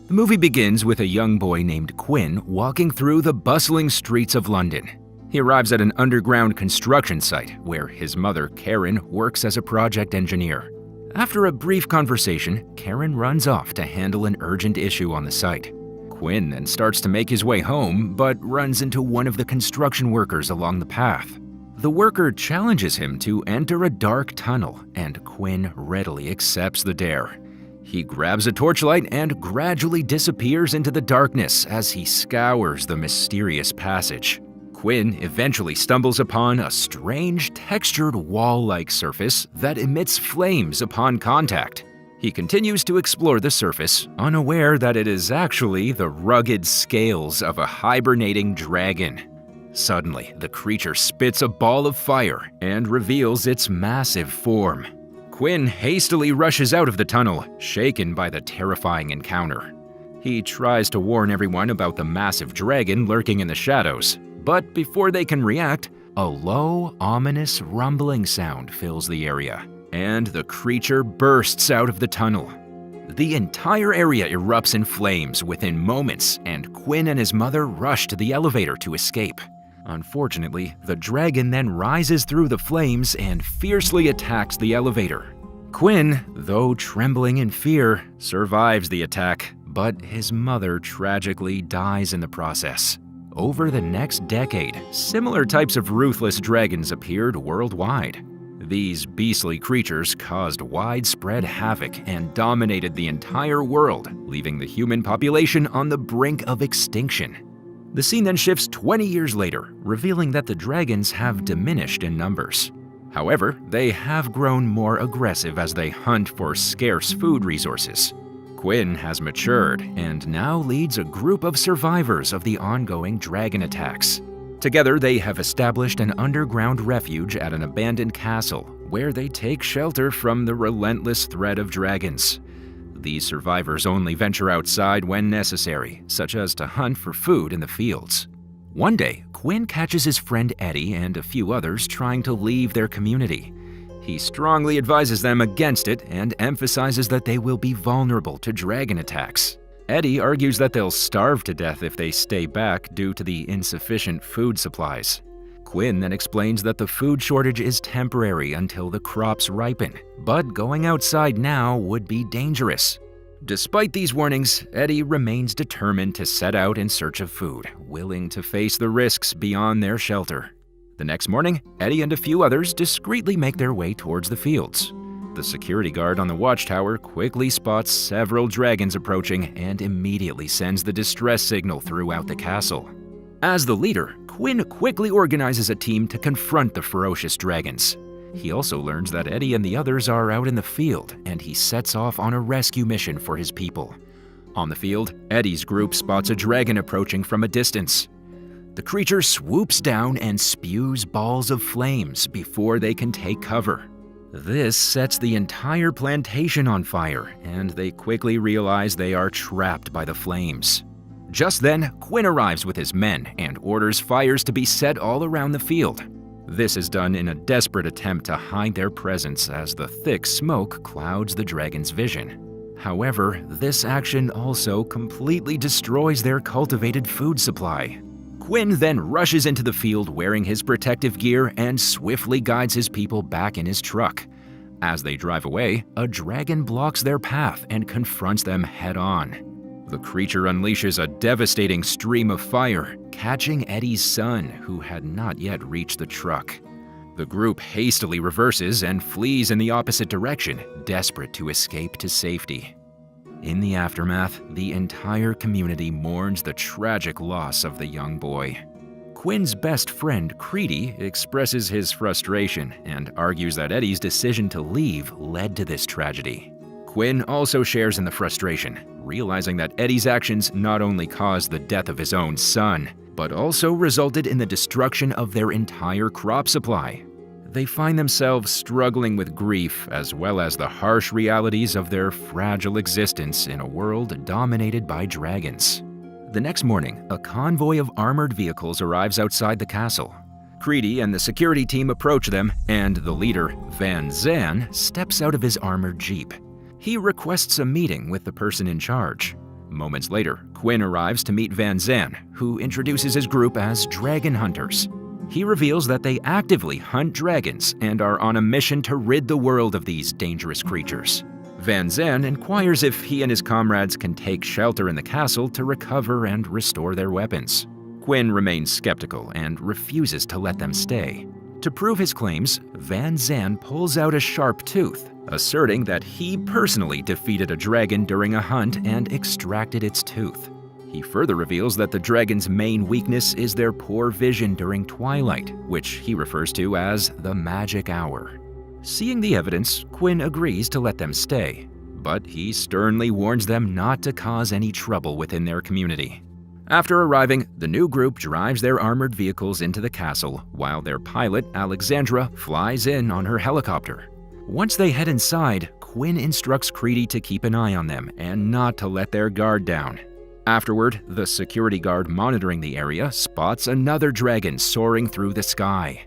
The movie begins with a young boy named Quinn walking through the bustling streets of London. He arrives at an underground construction site where his mother, Karen, works as a project engineer. After a brief conversation, Karen runs off to handle an urgent issue on the site. Quinn then starts to make his way home, but runs into one of the construction workers along the path. The worker challenges him to enter a dark tunnel, and Quinn readily accepts the dare. He grabs a torchlight and gradually disappears into the darkness as he scours the mysterious passage. Quinn eventually stumbles upon a strange, textured wall-like surface that emits flames upon contact. He continues to explore the surface, unaware that it is actually the rugged scales of a hibernating dragon. Suddenly, the creature spits a ball of fire and reveals its massive form. Quinn hastily rushes out of the tunnel, shaken by the terrifying encounter. He tries to warn everyone about the massive dragon lurking in the shadows, but before they can react, a low, ominous rumbling sound fills the area, and the creature bursts out of the tunnel. The entire area erupts in flames within moments, and Quinn and his mother rush to the elevator to escape. Unfortunately, the dragon then rises through the flames and fiercely attacks the elevator. Quinn, though trembling in fear, survives the attack, but his mother tragically dies in the process. Over the next decade, similar types of ruthless dragons appeared worldwide. These beastly creatures caused widespread havoc and dominated the entire world, leaving the human population on the brink of extinction. The scene then shifts 20 years later, revealing that the dragons have diminished in numbers. However, they have grown more aggressive as they hunt for scarce food resources. Quinn has matured and now leads a group of survivors of the ongoing dragon attacks. Together, they have established an underground refuge at an abandoned castle, where they take shelter from the relentless threat of dragons. These survivors only venture outside when necessary, such as to hunt for food in the fields. One day, Quinn catches his friend Eddie and a few others trying to leave their community. He strongly advises them against it and emphasizes that they will be vulnerable to dragon attacks. Eddie argues that they'll starve to death if they stay back due to the insufficient food supplies. Quinn then explains that the food shortage is temporary until the crops ripen, but going outside now would be dangerous. Despite these warnings, Eddie remains determined to set out in search of food, willing to face the risks beyond their shelter. The next morning, Eddie and a few others discreetly make their way towards the fields. The security guard on the watchtower quickly spots several dragons approaching and immediately sends the distress signal throughout the castle. As the leader, Quinn quickly organizes a team to confront the ferocious dragons. He also learns that Eddie and the others are out in the field, and he sets off on a rescue mission for his people. On the field, Eddie's group spots a dragon approaching from a distance. The creature swoops down and spews balls of flames before they can take cover. This sets the entire plantation on fire, and they quickly realize they are trapped by the flames. Just then, Quinn arrives with his men and orders fires to be set all around the field. This is done in a desperate attempt to hide their presence as the thick smoke clouds the dragon's vision. However, this action also completely destroys their cultivated food supply. Quinn then rushes into the field wearing his protective gear and swiftly guides his people back in his truck. As they drive away, a dragon blocks their path and confronts them head-on. The creature unleashes a devastating stream of fire, catching Eddie's son, who had not yet reached the truck. The group hastily reverses and flees in the opposite direction, desperate to escape to safety. In the aftermath, the entire community mourns the tragic loss of the young boy. Quinn's best friend, Creedy, expresses his frustration and argues that Eddie's decision to leave led to this tragedy. Quinn also shares in the frustration, realizing that Eddie's actions not only caused the death of his own son, but also resulted in the destruction of their entire crop supply. They find themselves struggling with grief as well as the harsh realities of their fragile existence in a world dominated by dragons. The next morning, a convoy of armored vehicles arrives outside the castle. Creedy and the security team approach them, and the leader, Van Zan, steps out of his armored jeep. He requests a meeting with the person in charge. Moments later, Quinn arrives to meet Van Zan, who introduces his group as Dragon Hunters. He reveals that they actively hunt dragons and are on a mission to rid the world of these dangerous creatures. Van Zan inquires if he and his comrades can take shelter in the castle to recover and restore their weapons. Quinn remains skeptical and refuses to let them stay. To prove his claims, Van Zan pulls out a sharp tooth, asserting that he personally defeated a dragon during a hunt and extracted its tooth. He further reveals that the dragon's main weakness is their poor vision during twilight, which he refers to as the magic hour. Seeing the evidence, Quinn agrees to let them stay, but he sternly warns them not to cause any trouble within their community. After arriving, the new group drives their armored vehicles into the castle, while their pilot, Alexandra, flies in on her helicopter. Once they head inside, Quinn instructs Creedy to keep an eye on them and not to let their guard down. Afterward, the security guard monitoring the area spots another dragon soaring through the sky.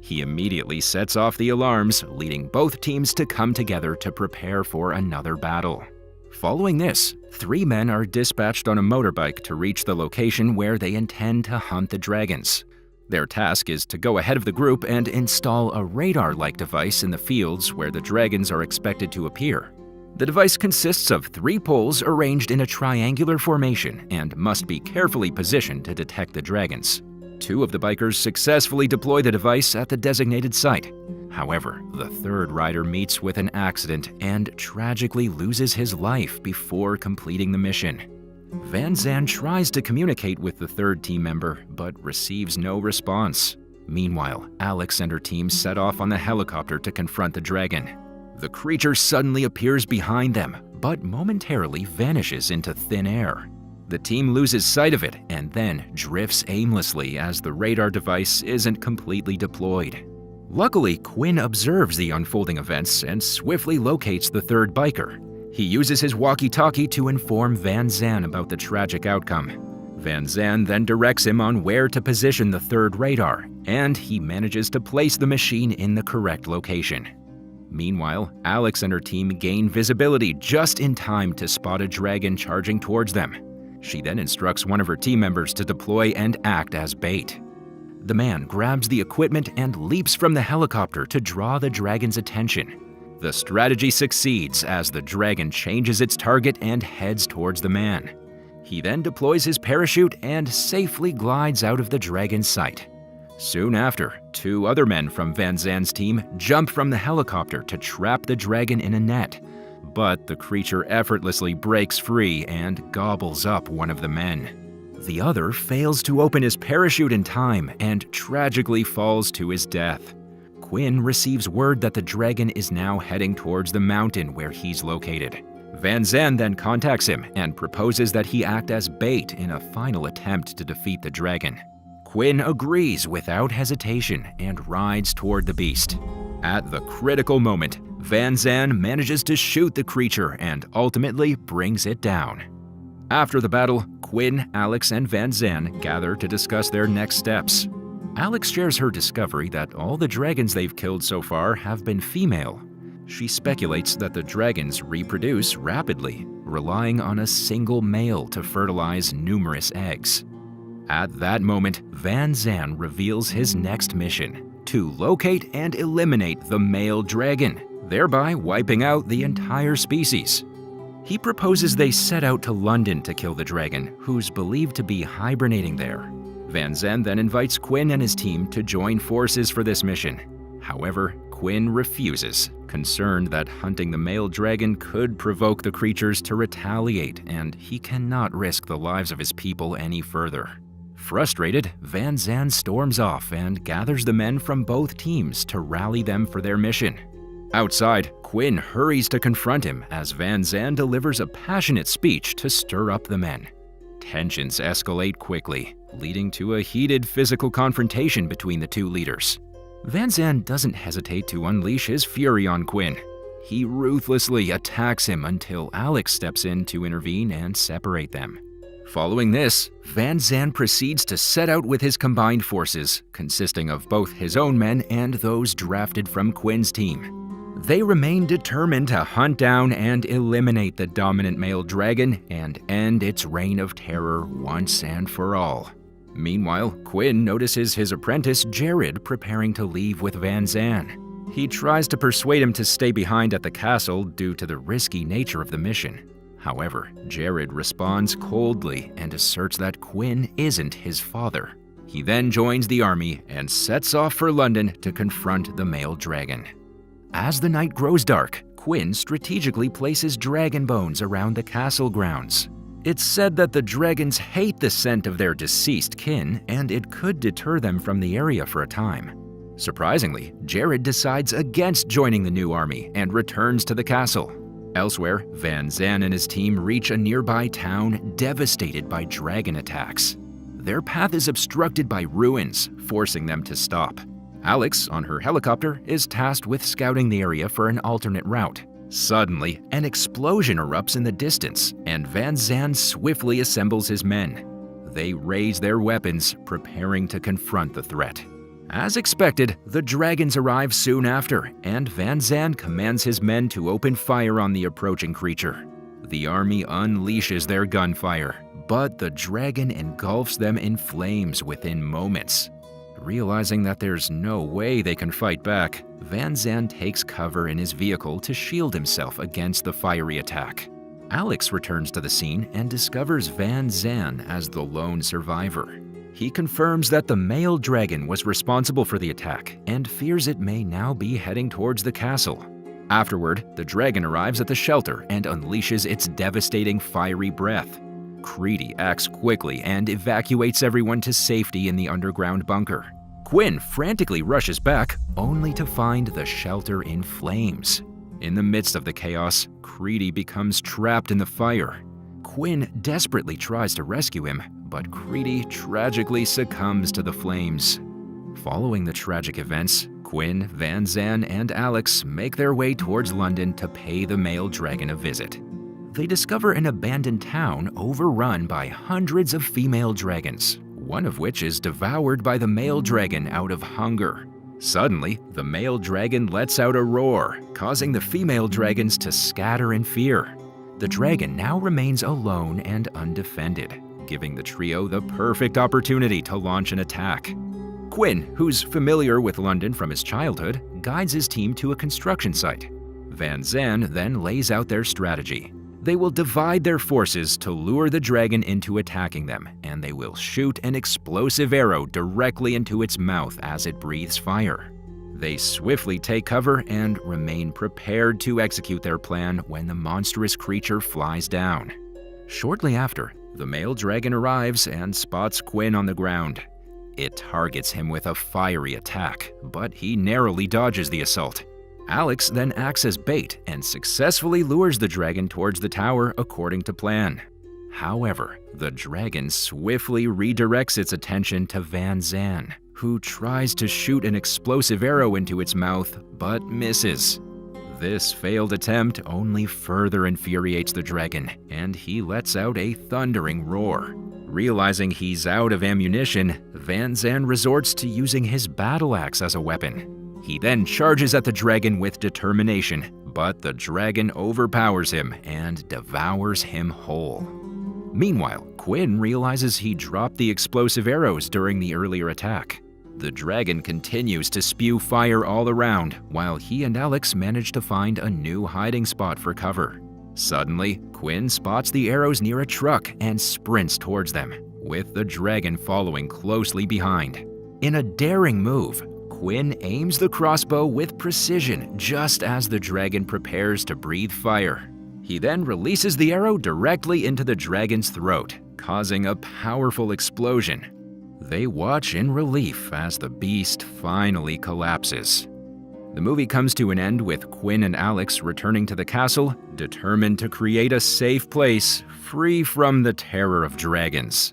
He immediately sets off the alarms, leading both teams to come together to prepare for another battle. Following this, 3 men are dispatched on a motorbike to reach the location where they intend to hunt the dragons. Their task is to go ahead of the group and install a radar-like device in the fields where the dragons are expected to appear. The device consists of 3 poles arranged in a triangular formation and must be carefully positioned to detect the dragons. 2 of the bikers successfully deploy the device at the designated site. However, the 3rd rider meets with an accident and tragically loses his life before completing the mission. Van Zan tries to communicate with the 3rd team member, but receives no response. Meanwhile, Alex and her team set off on the helicopter to confront the dragon. The creature suddenly appears behind them, but momentarily vanishes into thin air. The team loses sight of it and then drifts aimlessly as the radar device isn't completely deployed. Luckily, Quinn observes the unfolding events and swiftly locates the 3rd biker. He uses his walkie-talkie to inform Van Zan about the tragic outcome. Van Zan then directs him on where to position the 3rd radar, and he manages to place the machine in the correct location. Meanwhile, Alex and her team gain visibility just in time to spot a dragon charging towards them. She then instructs one of her team members to deploy and act as bait. The man grabs the equipment and leaps from the helicopter to draw the dragon's attention. The strategy succeeds as the dragon changes its target and heads towards the man. He then deploys his parachute and safely glides out of the dragon's sight. Soon after, 2 other men from Van Zan's team jump from the helicopter to trap the dragon in a net, but the creature effortlessly breaks free and gobbles up one of the men. The other fails to open his parachute in time and tragically falls to his death. Quinn receives word that the dragon is now heading towards the mountain where he's located. Van Zan then contacts him and proposes that he act as bait in a final attempt to defeat the dragon. Quinn agrees without hesitation and rides toward the beast. At the critical moment, Van Zan manages to shoot the creature and ultimately brings it down. After the battle, Quinn, Alex, and Van Zan gather to discuss their next steps. Alex shares her discovery that all the dragons they've killed so far have been female. She speculates that the dragons reproduce rapidly, relying on a single male to fertilize numerous eggs. At that moment, Van Zan reveals his next mission: to locate and eliminate the male dragon, thereby wiping out the entire species. He proposes they set out to London to kill the dragon, who's believed to be hibernating there. Van Zan then invites Quinn and his team to join forces for this mission. However, Quinn refuses, concerned that hunting the male dragon could provoke the creatures to retaliate, and he cannot risk the lives of his people any further. Frustrated, Van Zan storms off and gathers the men from both teams to rally them for their mission. Outside, Quinn hurries to confront him as Van Zan delivers a passionate speech to stir up the men. Tensions escalate quickly, leading to a heated physical confrontation between the 2 leaders. Van Zan doesn't hesitate to unleash his fury on Quinn. He ruthlessly attacks him until Alex steps in to intervene and separate them. Following this, Van Zan proceeds to set out with his combined forces, consisting of both his own men and those drafted from Quinn's team. They remain determined to hunt down and eliminate the dominant male dragon and end its reign of terror once and for all. Meanwhile, Quinn notices his apprentice Jared preparing to leave with Van Zan. He tries to persuade him to stay behind at the castle due to the risky nature of the mission. However, Jared responds coldly and asserts that Quinn isn't his father. He then joins the army and sets off for London to confront the male dragon. As the night grows dark, Quinn strategically places dragon bones around the castle grounds. It's said that the dragons hate the scent of their deceased kin, and it could deter them from the area for a time. Surprisingly, Jared decides against joining the new army and returns to the castle. Elsewhere, Van Zan and his team reach a nearby town devastated by dragon attacks. Their path is obstructed by ruins, forcing them to stop. Alex, on her helicopter, is tasked with scouting the area for an alternate route. Suddenly, an explosion erupts in the distance, and Van Zan swiftly assembles his men. They raise their weapons, preparing to confront the threat. As expected, the dragons arrive soon after, and Van Zan commands his men to open fire on the approaching creature. The army unleashes their gunfire, but the dragon engulfs them in flames within moments. Realizing that there's no way they can fight back, Van Zan takes cover in his vehicle to shield himself against the fiery attack. Alex returns to the scene and discovers Van Zan as the lone survivor. He confirms that the male dragon was responsible for the attack and fears it may now be heading towards the castle. Afterward, the dragon arrives at the shelter and unleashes its devastating fiery breath. Creedy acts quickly and evacuates everyone to safety in the underground bunker. Quinn frantically rushes back, only to find the shelter in flames. In the midst of the chaos, Creedy becomes trapped in the fire. Quinn desperately tries to rescue him, but Creedy tragically succumbs to the flames. Following the tragic events, Quinn, Van Zan, and Alex make their way towards London to pay the male dragon a visit. They discover an abandoned town overrun by hundreds of female dragons, one of which is devoured by the male dragon out of hunger. Suddenly, the male dragon lets out a roar, causing the female dragons to scatter in fear. The dragon now remains alone and undefended, giving the trio the perfect opportunity to launch an attack. Quinn, who's familiar with London from his childhood, guides his team to a construction site. Van Zan then lays out their strategy. They will divide their forces to lure the dragon into attacking them, and they will shoot an explosive arrow directly into its mouth as it breathes fire. They swiftly take cover and remain prepared to execute their plan when the monstrous creature flies down. Shortly after, the male dragon arrives and spots Quinn on the ground. It targets him with a fiery attack, but he narrowly dodges the assault. Alex then acts as bait and successfully lures the dragon towards the tower according to plan. However, the dragon swiftly redirects its attention to Van Zan, who tries to shoot an explosive arrow into its mouth but misses. This failed attempt only further infuriates the dragon, and he lets out a thundering roar. Realizing he's out of ammunition, Van Zan resorts to using his battle axe as a weapon. He then charges at the dragon with determination, but the dragon overpowers him and devours him whole. Meanwhile, Quinn realizes he dropped the explosive arrows during the earlier attack. The dragon continues to spew fire all around, while he and Alex manage to find a new hiding spot for cover. Suddenly, Quinn spots the arrows near a truck and sprints towards them, with the dragon following closely behind. In a daring move, Quinn aims the crossbow with precision just as the dragon prepares to breathe fire. He then releases the arrow directly into the dragon's throat, causing a powerful explosion. They watch in relief as the beast finally collapses. The movie comes to an end with Quinn and Alex returning to the castle, determined to create a safe place free from the terror of dragons.